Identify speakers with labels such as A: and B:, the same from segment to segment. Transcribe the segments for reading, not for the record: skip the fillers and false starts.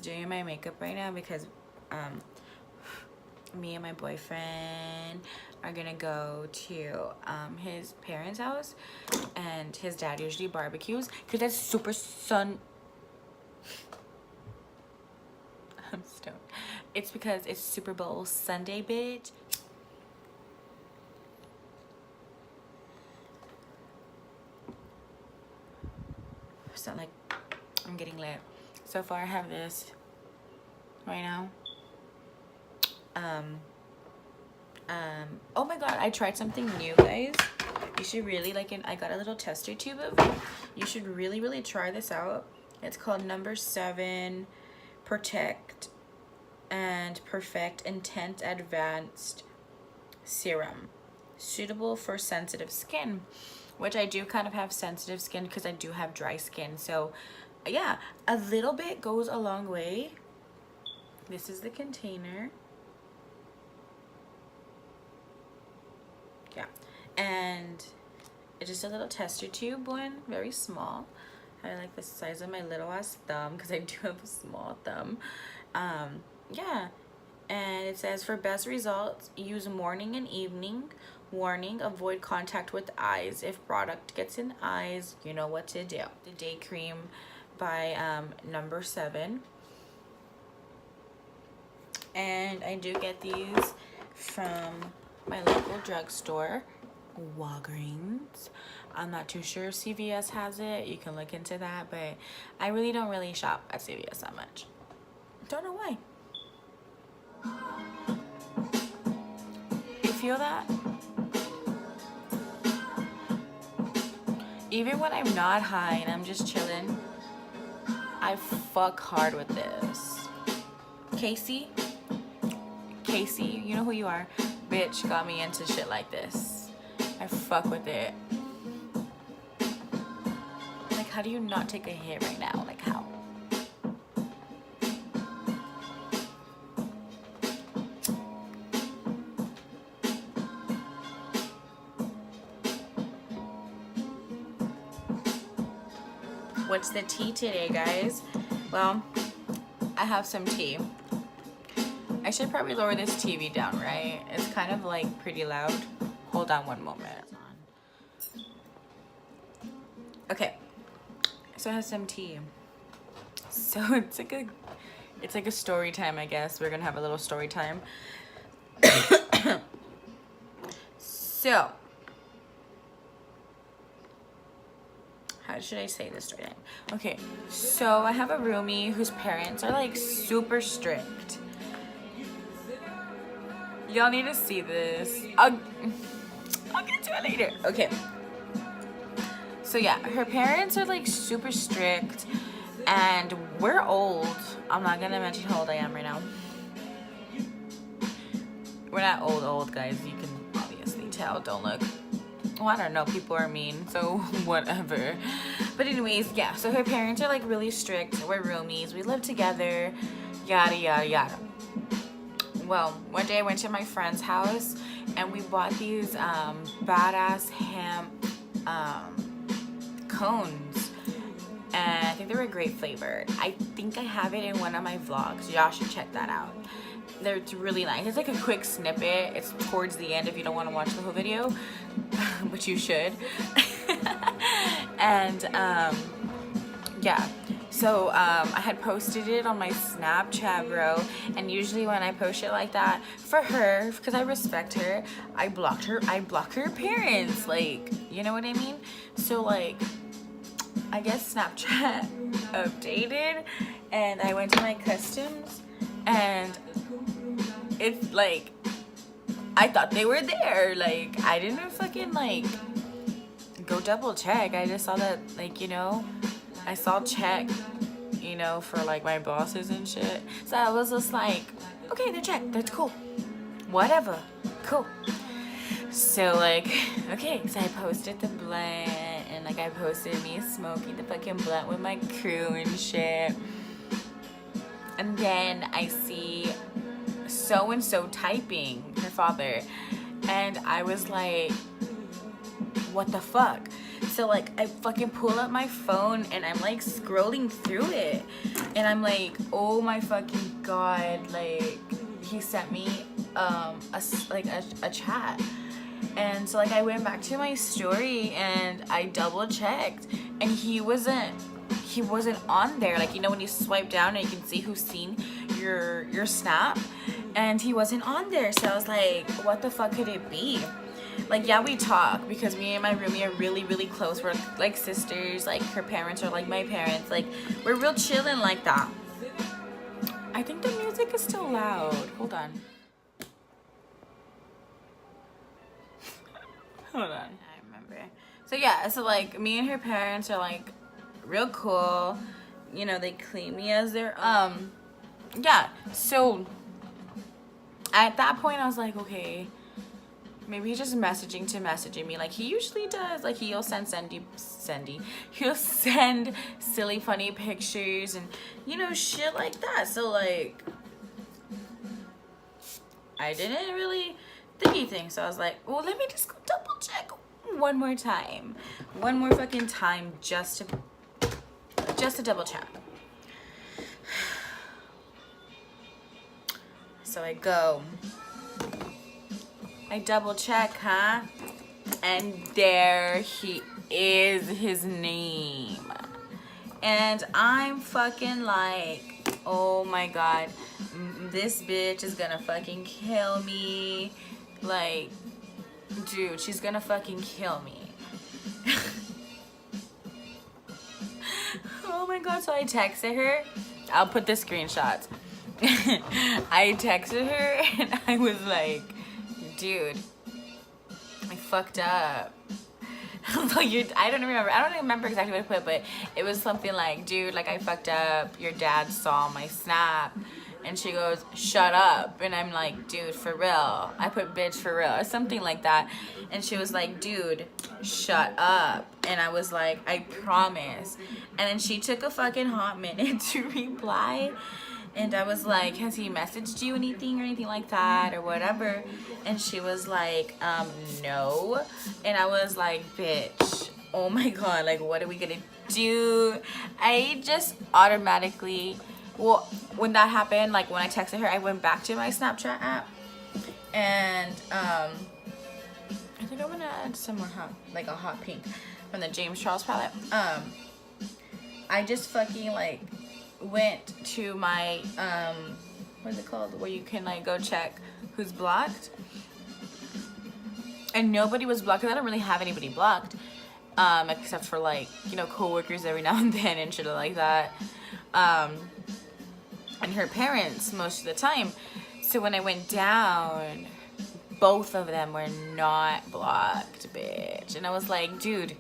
A: doing my makeup right now because me and my boyfriend are gonna go to his parents' house, and his dad usually barbecues because that's super I'm stoned. It's because it's Super Bowl Sunday, bitch. So like, I'm getting lit. So far I have this right now. Oh my god, I tried something new, guys. You should really like it. I got a little tester tube of it. You should really try this out. It's called number 7 Protect and Perfect Intense Advanced Serum, suitable for sensitive skin, which I do kind of have sensitive skin because I do have dry skin. So yeah, a little bit goes a long way. This is the container. Yeah, and it's just a little tester tube one, very small. I like the size of my little ass thumb because I do have a small thumb. Yeah, and it says for best results, use morning and evening. Warning, avoid contact with eyes. If product gets in eyes, you know what to do. The day cream by number 7. And I do get these from my local drugstore, Walgreens. I'm not too sure if CVS has it. You can look into that, but I really don't really shop at CVS that much. Don't know why. You feel that? Even when I'm not high and I'm just chilling, I fuck hard with this. Casey, you know who you are. Bitch got me into shit like this. I fuck with it. Like, how do you not take a hit right now? Like, how? What's the tea today, guys? Well, I have some tea. I should probably lower this TV down, right? It's kind of like pretty loud. Hold on one moment. Okay, so I have some tea. So it's like a story time, I guess. We're gonna have a little story time. So, how should I say this story time? Okay, so I have a roomie whose parents are like super strict. Y'all need to see this. I'll get to it later. Okay. So yeah, her parents are like super strict, and we're old. I'm not gonna mention how old I am right now. We're not old guys. You can obviously tell. Don't look. Well, I don't know. People are mean, so whatever. But anyways, yeah. So her parents are like really strict. We're roomies. We live together. Yada yada yada. Well, one day I went to my friend's house and we bought these badass hemp cones, and I think they were great flavored. I think I have it in one of my vlogs. Y'all should check that out. It's really nice. It's like a quick snippet. It's towards the end if you don't want to watch the whole video, but you should. And yeah. So I had posted it on my Snapchat, bro, and usually when I post it like that, for her, because I respect her, I block her parents, like, you know what I mean? So like, I guess Snapchat updated, and I went to my customs, and it's like, I thought they were there, like, I didn't fucking, like, go double check. I just saw that, like, you know, I saw check, you know, for like my bosses and shit. So I was just like, okay, they're checked. That's cool. Whatever. Cool. So like, okay, so I posted the blunt, and like I posted me smoking the fucking blunt with my crew and shit. And then I see so-and-so typing, her father. And I was like, what the fuck? So like I fucking pull up my phone and I'm like scrolling through it, and I'm like, oh my fucking god, like he sent me a chat. And so like I went back to my story and I double checked, and he wasn't on there. Like, you know when you swipe down and you can see who's seen your snap, and he wasn't on there. So I was like, what the fuck could it be? Like, yeah, we talk because me and my roomie are really, really close. We're like sisters. Like, her parents are like my parents. Like, we're real chilling like that. I think the music is still loud. Hold on. Hold on. I remember. So yeah, so like me and her parents are like real cool. You know, they claim me as their yeah. So at that point I was like, okay, maybe he's just messaging me like he usually does. Like he'll he'll send silly funny pictures and, you know, shit like that. So like I didn't really think anything. So I was like, well, let me just go double check one more time. One more fucking time just to double check. So I go. I double check, huh? And there he is, his name. And I'm fucking like, oh my god, this bitch is gonna fucking kill me. Like, dude, she's gonna fucking kill me. Oh my god, so I texted her. I'll put the screenshots. I texted her and I was like, dude, I fucked up. I don't remember exactly what I put, but it was something like, dude, like I fucked up. Your dad saw my snap. And she goes, shut up. And I'm like, dude, for real. I put bitch for real or something like that. And she was like, dude, shut up. And I was like, I promise. And then she took a fucking hot minute to reply. And I was like, has he messaged you anything or anything like that or whatever? And she was like, no. And I was like, bitch, oh my god, like what are we gonna do? I just automatically, well, when that happened, like when I texted her, I went back to my Snapchat app, and I think I'm gonna add some more hot, like a hot pink from the James Charles palette. I just fucking like went to my what is it called, where you can like go check who's blocked, and nobody was blocked because I don't really have anybody blocked, except for like, you know, coworkers every now and then and shit like that. And her parents most of the time. So when I went down, both of them were not blocked, bitch. And I was like, dude,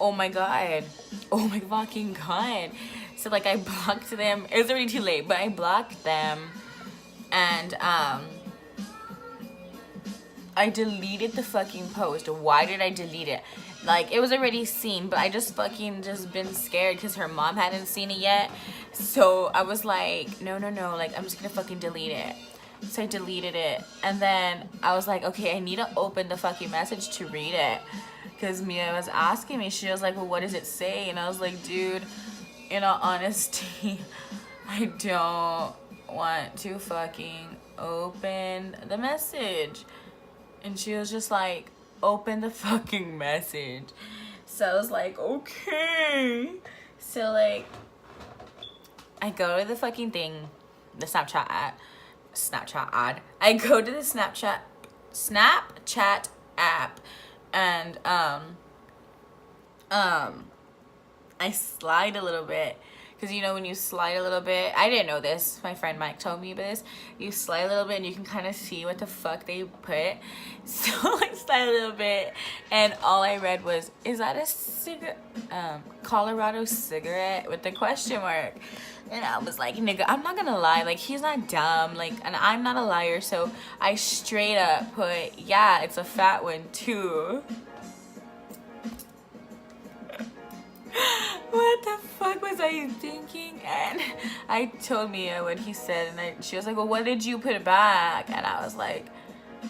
A: oh my god, oh my fucking god. So like I blocked them. It was already too late, but I blocked them, and I deleted the fucking post. Why did I delete it? Like, it was already seen, but I just fucking just been scared because her mom hadn't seen it yet. So I was like, no, like, I'm just gonna fucking delete it. So I deleted it. And then I was like, okay, I need to open the fucking message to read it. Because Mia was asking me, she was like, well, what does it say? And I was like, dude, in all honesty, I don't want to fucking open the message. And she was just like, open the fucking message. So I was like, okay. So like, I go to the fucking thing, the Snapchat ad. I go to the Snapchat app, and I slide a little bit. Because, you know, when you slide a little bit, I didn't know this. My friend Mike told me this. You slide a little bit and you can kind of see what the fuck they put. So I slide a little bit, and all I read was, is that a Colorado cigarette with the question mark? And I was like, nigga, I'm not gonna lie. Like, he's not dumb. Like, and I'm not a liar. So I straight up put, yeah, it's a fat one too. What the fuck was I thinking? And I told Mia what he said, and she was like, well, what did you put back? And I was like,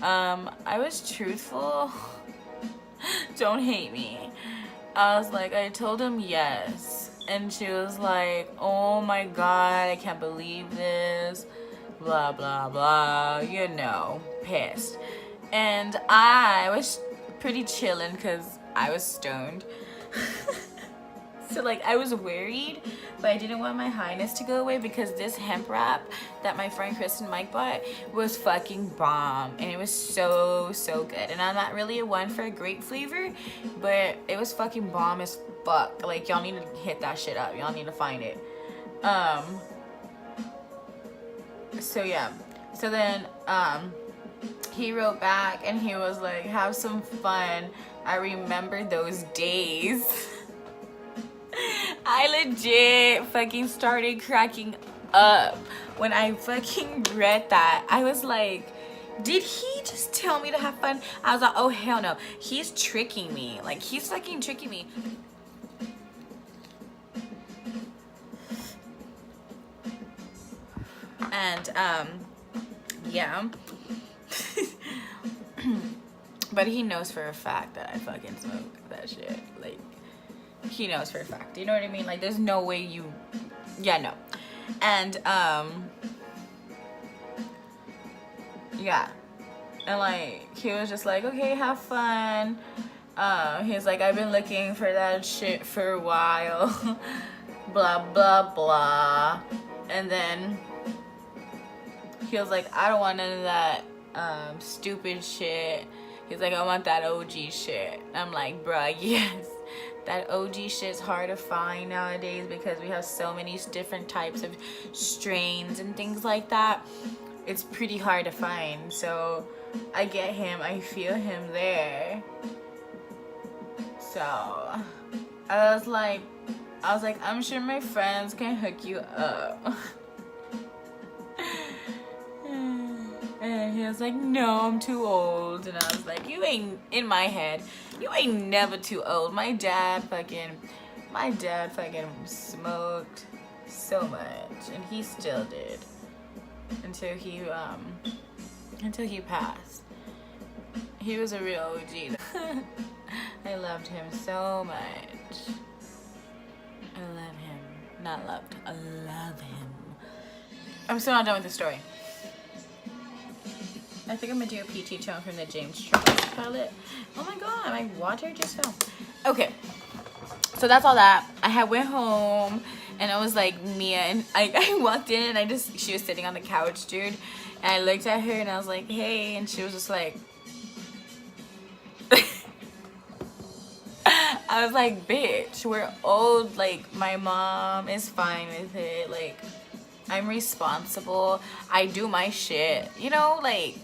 A: I was truthful. Don't hate me. I was like, I told him yes. And she was like, oh my God, I can't believe this. Blah, blah, blah. You know, pissed. And I was pretty chilling because I was stoned. So like I was worried, but I didn't want my highness to go away because this hemp wrap that my friend Kristen Mike bought was fucking bomb, and it was so good. And I'm not really a one for a grape flavor, but it was fucking bomb as fuck. Like y'all need to hit that shit up. Y'all need to find it. So yeah. So then he wrote back and he was like, have some fun. I remember those days. I legit fucking started cracking up when I fucking read that. I was like, did he just tell me to have fun? I was like, oh hell no, he's tricking me. Like, he's fucking tricking me. And yeah. But he knows for a fact that I fucking smoke that shit. Like, he knows for a fact. You know what I mean? Like, there's no way you... Yeah, no. And, yeah. And, like, he was just like, okay, have fun. He's like, I've been looking for that shit for a while. Blah, blah, blah. And then he was like, I don't want none of that stupid shit. He's like, I want that OG shit. I'm like, bruh, yes. That OG shit's hard to find nowadays because we have so many different types of strains and things like that. It's pretty hard to find. So I get him. I feel him there. So I was like, I'm sure my friends can hook you up. And he was like, no, I'm too old. And I was like, you ain't, in my head, you ain't never too old. My dad fucking smoked so much, and he still did until he passed. He was a real OG. I loved him so much. I love him. Not loved. I love him. I'm still not done with the story. I think I'm gonna do a peachy tone from the James Charles palette. Oh my god, my water just fell. Okay, so that's all that. I went home and I was like, Mia, and I walked in and she was sitting on the couch, dude. And I looked at her and I was like, hey, and she was just like, I was like, bitch, we're old. Like, my mom is fine with it. Like, I'm responsible. I do my shit. You know, like,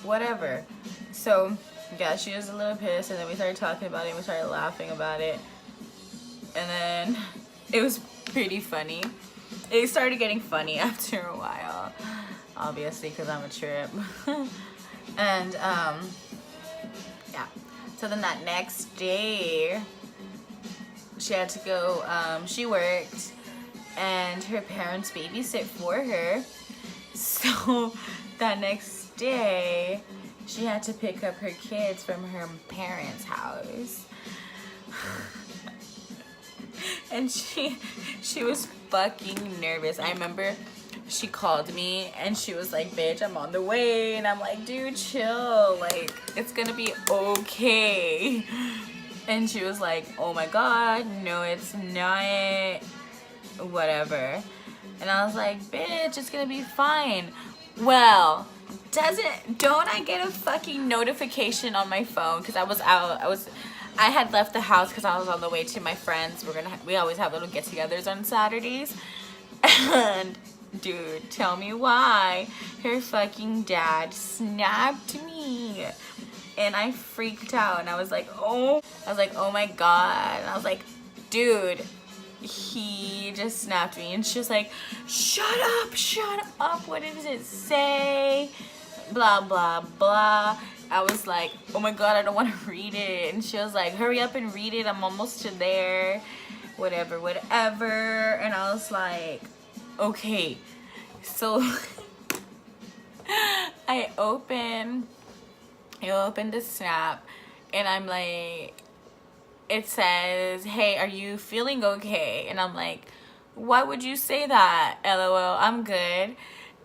A: whatever. So, yeah, she was a little pissed, and then we started talking about it, and we started laughing about it. And then it was pretty funny. It started getting funny after a while, obviously, because I'm a trip. And, yeah. So then that next day, she had to go, she worked, and her parents babysit for her. So that next day, she had to pick up her kids from her parents' house. And she was fucking nervous. I remember she called me and she was like, bitch, I'm on the way. And I'm like, dude, chill. Like, it's gonna be okay. And she was like, oh my god, no, it's not. Whatever. And I was like, bitch, it's gonna be fine. Well, don't I get a fucking notification on my phone? Because I was out, I had left the house because I was on the way to my friends. We always have little get-togethers on Saturdays. And dude, tell me why her fucking dad snapped me. And I freaked out, and I was like, oh my god. And I was like, dude, he just snapped me. And she was like, shut up, what does it say? Blah, blah, blah. I was like, oh my god, I don't want to read it. And she was like, hurry up and read it, I'm almost to there. Whatever. And I was like, okay. So I opened the snap, And I'm like, it says, hey, are you feeling okay? And I'm like, why would you say that? LOL, I'm good.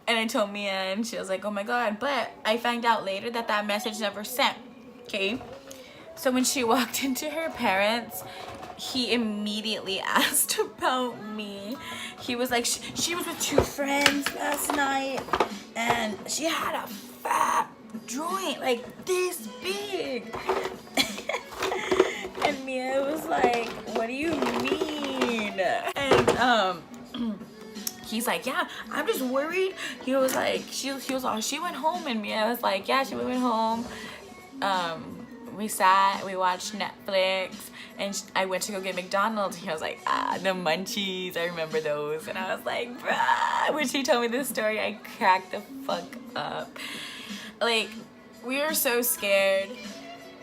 A: And I told Mia, and she was like, oh my god. But I found out later that that message never sent. Okay, so when she walked into her parents, he immediately asked about me. He was like, she was with 2 friends last night, and she had a fat joint like this big. And Mia was like, what do you mean? And he's like, yeah, I'm just worried. He was like, she went home. And Mia was like, yeah, she went home. We watched Netflix, and I went to go get McDonald's. He was like, the munchies, I remember those. And I was like, bruh. When she told me this story, I cracked the fuck up. Like, we were so scared,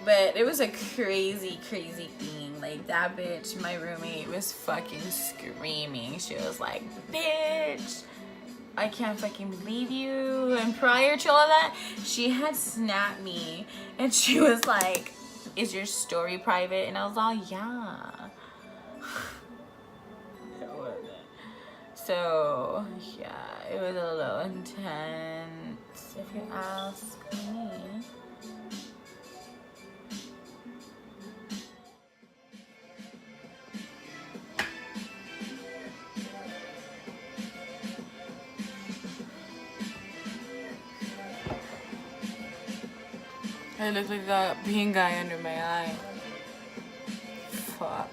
A: but it was a crazy, crazy thing. Like, that bitch, my roommate, was fucking screaming. She was like, bitch, I can't fucking believe you. And prior to all of that, she had snapped me, and she was like, is your story private? And I was all, yeah. So, yeah, it was a little intense, if you ask me. I look like that pink guy under my eye. Fuck.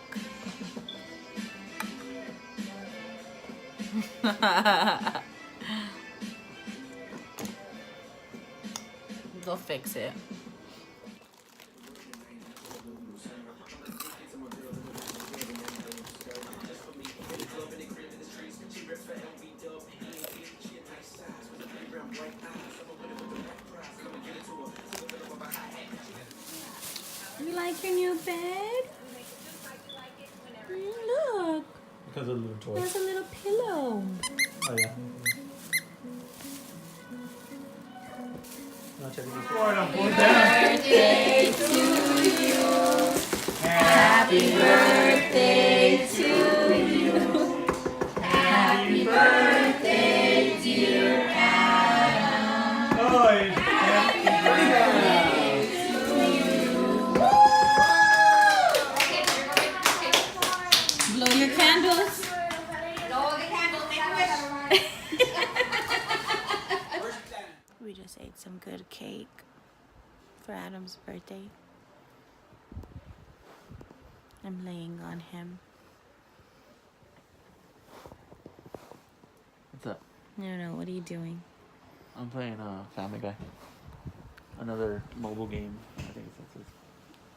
A: They'll fix it. You like your new bed? Look.
B: Because of the little toy.
A: There's a little pillow.
B: Oh, yeah. No, check it out.
A: Birthday to you. Happy birthday to you. Happy birthday, dear Adam.
B: Oh, happy birthday
A: to you. Blow your candles.
C: Blow the candles, make a wish.
A: We just ate some good cake for Adam's birthday. I'm laying on him.
B: What's up?
A: I don't know, what are you doing?
B: I'm playing Family Guy. Another mobile game. I think it's this.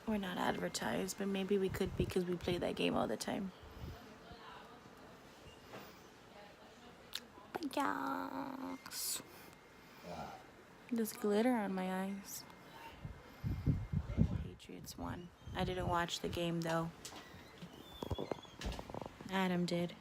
A: We're not advertised, but maybe we could because we play that game all the time. But yes. There's glitter on my eyes. Patriots won. I didn't watch the game though. Adam did.